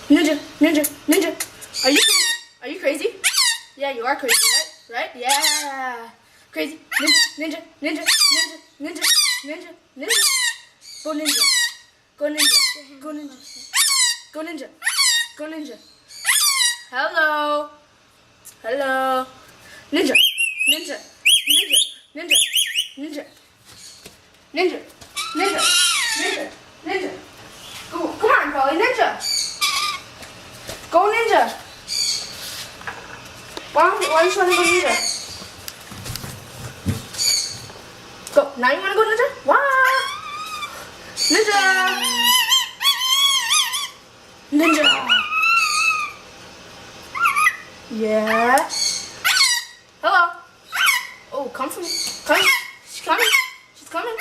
Ninja, ninja, ninja. Are you crazy? Yeah, you are crazy, right? Right? Yeah. Crazy. Ninja, ninja, ninja, ninja, ninja, ninja, ninja. Go ninja. Go ninja. Go ninja. Go ninja. Go ninja. Hello. Hello. Ninja. Ninja. Ninja. Ninja. Ninja. Ninja. Ninja. Ninja. Ninja. Come on, Polly. Ninja. Go ninja. Why don't you want to go ninja? Go. Now you want to go ninja? Wow. Ninja. Ninja. Yeah. Hello. Oh, come for me. Come. She's coming. She's coming.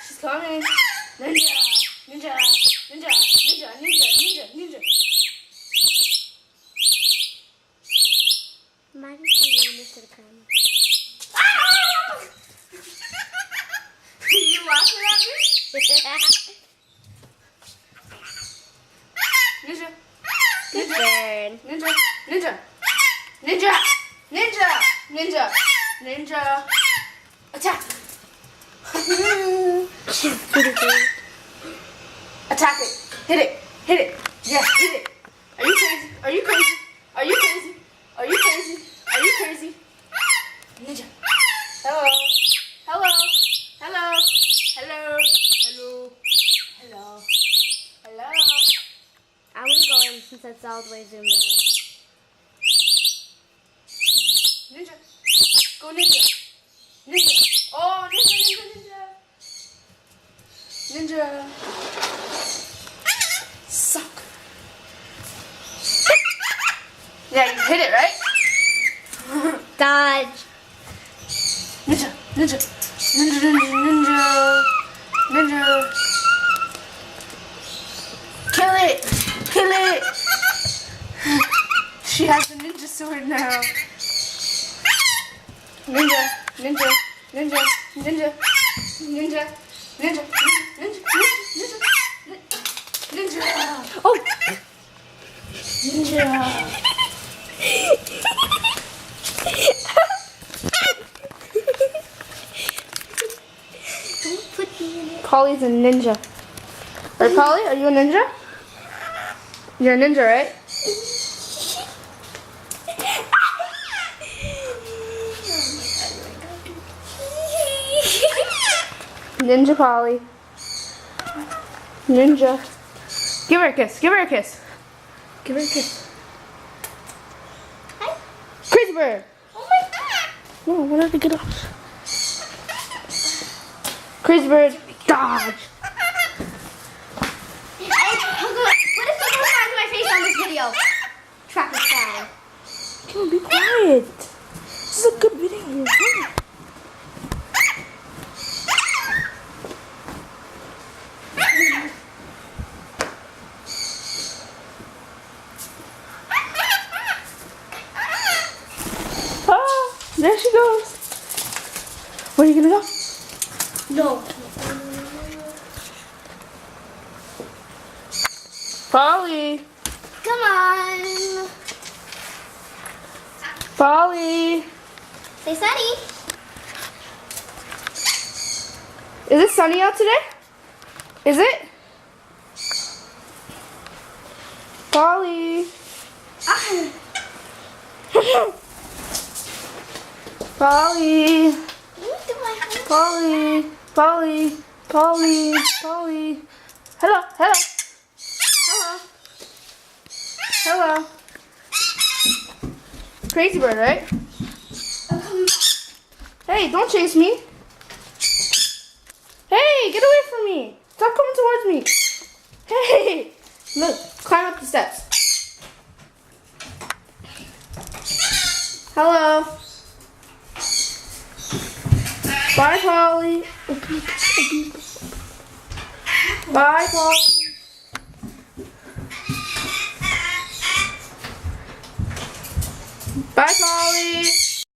She's coming. Ninja. Ninja. Ninja. Ninja. Ninja. Ninja. Ninja. Mine is the to the pen. Ah! You laughing at me? Ninja. Good bird. Ninja. Ninja. Ninja. Ninja. Ninja. Ninja. Attack. She's pretty good. Attack it. Hit it. Hit it. Yes, hit it. Are you crazy? Are you crazy? Are you crazy? Are you crazy? Are you crazy? Ninja. Hello. Hello. Hello. Hello. Hello. Hello. Hello. I want to go in since it's all the way zoomed out. Ninja. Go ninja. Ninja. Oh, ninja, ninja, ninja. Ninja. Suck. Yeah, you hit it, right? Dodge. Ninja. Ninja. Ninja, ninja, ninja. Ninja. Kill it. Kill it. She has the ninja sword now. Ninja, ninja, ninja, ninja, ninja, ninja, ninja, ninja, ninja. Oh! Ninja. Don't put me in it. Polly's a ninja. Right, Polly? Are you a ninja? You're a ninja, right? Ninja Polly. Ninja. Give her a kiss. Give her a kiss. Give her a kiss. Hi. Crazy Bird. Oh my god. No, we're not to get off. Crazy Bird. Dodge. What if someone finds my face on this video? Track this guy. Come on, be quiet. This is a good video. Oh, there she goes. Where are you gonna go? No. Polly. Come on. Polly. Say sunny. Is it sunny out today? Is it? Polly. Polly. Polly. Polly. Polly. Polly. Hello. Hello. Hello. Hello. Crazy Bird, right? Hey, don't chase me. Hey, get away from me. Stop coming towards me. Hey, look, climb up the steps. Hello. Bye, Polly. Bye, Polly. Bye, Polly.